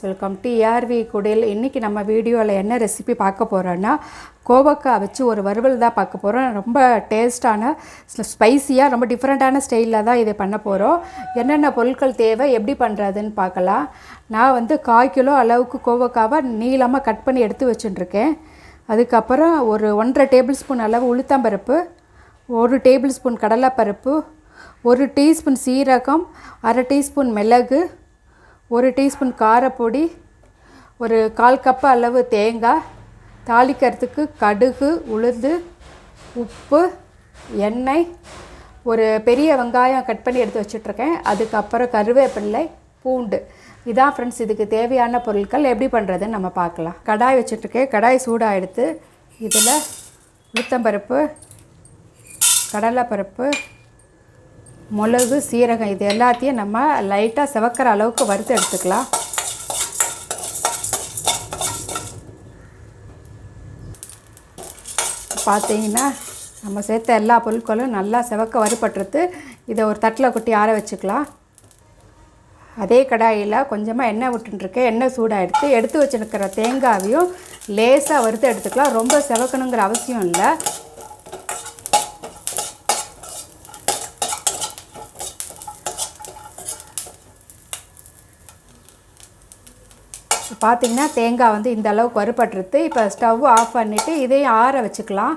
Welcome to ARV குடில். இன்றைக்கி நம்ம வீடியோவில் என்ன ரெசிபி பார்க்க போகிறோன்னா கோவக்காய் வச்சு ஒரு வறுவல் தான் பார்க்க போகிறோம். ரொம்ப டேஸ்ட்டான ஸ்பைசியாக ரொம்ப டிஃப்ரெண்ட்டான ஸ்டைலில் தான் இதை பண்ண போகிறோம். என்னென்ன பொருட்கள் தேவை, எப்படி பண்ணுறதுன்னு பார்க்கலாம். நான் 1/4 கிலோ அளவுக்கு கோவக்காவை நீளமாக கட் பண்ணி எடுத்து வச்சுட்டுருக்கேன். அதுக்கப்புறம் ஒரு 1.5 டேபிள் ஸ்பூன் அளவு உளுத்தம்பருப்பு, 1 டேபிள் ஸ்பூன் கடலைப்பருப்பு, 1 டீஸ்பூன் சீரகம், 1/2 டீஸ்பூன் மிளகு, 1 டீஸ்பூன் காரப்பொடி, ஒரு 1/4 கப் அளவு தேங்காய், தாளிக்கிறதுக்கு கடுகு, உளுந்து, உப்பு, எண்ணெய், ஒரு பெரிய வெங்காயம் கட் பண்ணி எடுத்து வச்சுட்ருக்கேன். அதுக்கப்புறம் கருவேப்பிலை, பூண்டு. இதான் ஃப்ரெண்ட்ஸ் இதுக்கு தேவையான பொருட்கள். எப்படி பண்ணுறதுன்னு நம்ம பார்க்கலாம். கடாய் வச்சுட்ருக்கேன். கடாய் சூடாக எடுத்து இதில் உளுத்தம்பருப்பு, கடலைப்பருப்பு, மிளகு, சீரகம் இது எல்லாத்தையும் நம்ம லைட்டாக செவக்கிற அளவுக்கு வறுத்து எடுத்துக்கலாம். பார்த்தீங்கன்னா நம்ம சேர்த்த எல்லா பொருட்களும் நல்லா செவக்க வறுபட்டுருது. இதை ஒரு தட்டில் கொட்டி ஆற வச்சுக்கலாம். அதே கடாயில் கொஞ்சமாக எண்ணெய் விட்டுருக்கேன். எண்ணெய் சூடாக எடுத்து வச்சுருக்கிற தேங்காயையும் லேசாக வறுத்து எடுத்துக்கலாம். ரொம்ப செவக்கணுங்கிற அவசியம் இல்லை. பார்த்திங்கன்னா தேங்காய் இந்த அளவுக்கு வறுபட்டுருது. இப்போ ஸ்டவ் ஆஃப் பண்ணிவிட்டு இதையும் ஆற வச்சுக்கலாம்.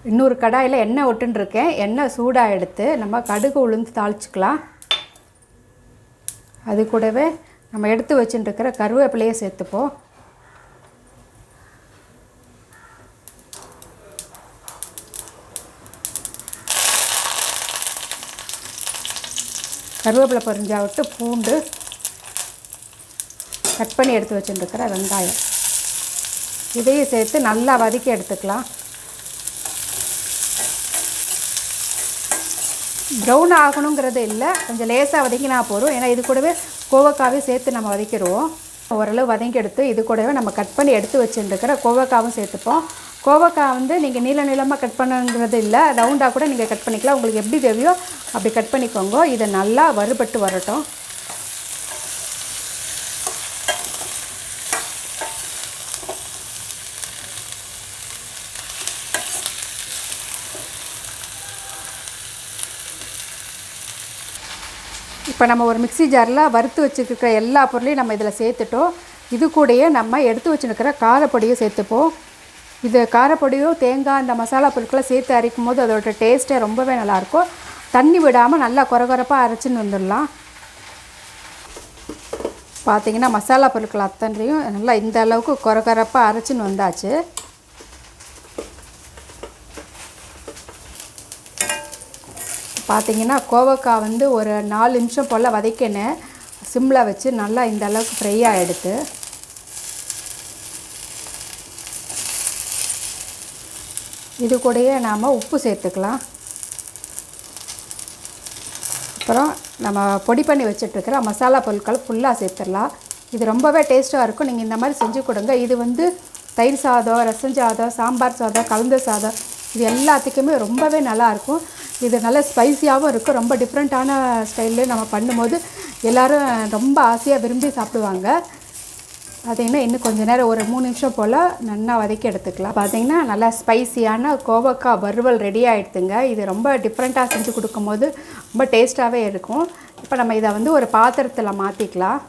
இன்னொரு கடாயில் எண்ணெய் விட்டுருக்கேன். எண்ணெய் சூடாக எடுத்து நம்ம கடுகு உளுந்து தாளிச்சிக்கலாம். அது கூடவே நம்ம எடுத்து வச்சுட்டுருக்கிற கருவேப்பிலையை சேர்த்துப்போம். கருவேப்பிலை பொரிஞ்சா விட்டு பூண்டு, கட் பண்ணி எடுத்து வச்சுட்டுருக்கிற வெங்காயம் இதையும் சேர்த்து நல்லா வதக்கி எடுத்துக்கலாம். ப்ரௌன் ஆகணுங்கிறது இல்லை, கொஞ்சம் லேசாக வதக்கினா போதும். ஏன்னா இது கூடவே கோவக்காவே சேர்த்து நம்ம வதக்கிடுவோம். ஓரளவு வதக்கி எடுத்து இது கூடவே நம்ம கட் பண்ணி எடுத்து வச்சுட்டுருக்கிற கோவக்காவும் சேர்த்துப்போம். கோவக்காய் நீங்கள் நீளமாக கட் பண்ணுங்கிறது இல்லை, ரவுண்டாக கூட நீங்கள் கட் பண்ணிக்கலாம். உங்களுக்கு எப்படி தேவையோ அப்படி கட் பண்ணிக்கோங்க. இதை நல்லா வறுபட்டு வரட்டும். இப்போ நம்ம ஒரு மிக்ஸி ஜாரில் வறுத்து வச்சுருக்கிற எல்லா பொருளையும் நம்ம இதில் சேர்த்துட்டோம். இது கூடயே நம்ம எடுத்து வச்சுருக்கிற காரப்பொடியும் சேர்த்துப்போம். இது காரப்பொடியும் தேங்காய் இந்த மசாலா பொருட்களை சேர்த்து அரைக்கும் போது அதோட டேஸ்ட்டே ரொம்பவே நல்லாயிருக்கும். தண்ணி விடாமல் நல்லா கொரகொரப்பாக அரைச்சின்னு வந்துடலாம். பார்த்திங்கன்னா மசாலா பொருட்கள் அத்தனையும் நல்லா இந்த அளவுக்கு கொரகொரப்பாக அரைச்சின்னு வந்தாச்சு. பார்த்திங்கன்னா கோவக்காய் ஒரு 4 நிமிஷம் போல் வதக்கினேன். சிம்மில் வச்சு நல்லா இந்த அளவுக்கு ஃப்ரையாக எடுத்து இது கூடயே நாம் உப்பு சேர்த்துக்கலாம். அப்புறம் நம்ம பொடி பண்ணி வச்சுட்ருக்கிற மசாலா பொருட்கள் ஃபுல்லாக சேர்த்துடலாம். இது ரொம்பவே டேஸ்ட்டாக இருக்கும். நீங்கள் இந்த மாதிரி செஞ்சு கொடுங்க. இது தயிர் சாதம், ரசம் சாதம், சாம்பார் சாதம், கலந்த சாதம் இது எல்லாத்துக்குமே ரொம்பவே நல்லாயிருக்கும். இது நல்ல ஸ்பைசியாகவும் இருக்கும். ரொம்ப டிஃப்ரெண்ட்டான ஸ்டைலில் நம்ம பண்ணும்போது எல்லோரும் ரொம்ப ஆசையாக விரும்பி சாப்பிடுவாங்க. பார்த்திங்கன்னா இன்னும் கொஞ்சம் நேரம் ஒரு 3 நிமிஷம் போல் நல்லா வதக்கி எடுத்துக்கலாம். பார்த்திங்கன்னா நல்லா ஸ்பைசியான கோவக்காய் வறுவல் ரெடி ஆகிடுதுங்க. இது ரொம்ப டிஃப்ரெண்ட்டாக செஞ்சு கொடுக்கும்போது ரொம்ப டேஸ்ட்டாகவே இருக்கும். இப்போ நம்ம இதை ஒரு பாத்திரத்தில் மாற்றிக்கலாம்.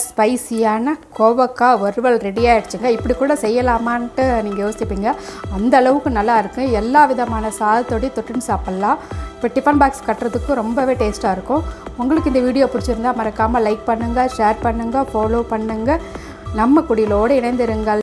ஸ்பைசியான கோவக்காய் வறுவல் ரெடி ஆகிடுச்சுங்க. இப்படி கூட செய்யலாமான்ட்டு நீங்கள் யோசிப்பீங்க. அந்த அளவுக்கு நல்லா இருக்குது. எல்லா விதமான சாதத்தோடையும் தொட்டுன்னு சாப்பிட்லாம். இப்போ டிஃபன் பாக்ஸ் கட்டுறதுக்கு ரொம்பவே டேஸ்ட்டாக இருக்கும். உங்களுக்கு இந்த வீடியோ பிடிச்சிருந்தா மறக்காமல் லைக் பண்ணுங்கள், ஷேர் பண்ணுங்கள், ஃபாலோ பண்ணுங்கள். நம்ம குடிலோடு இணைந்திருங்கள்.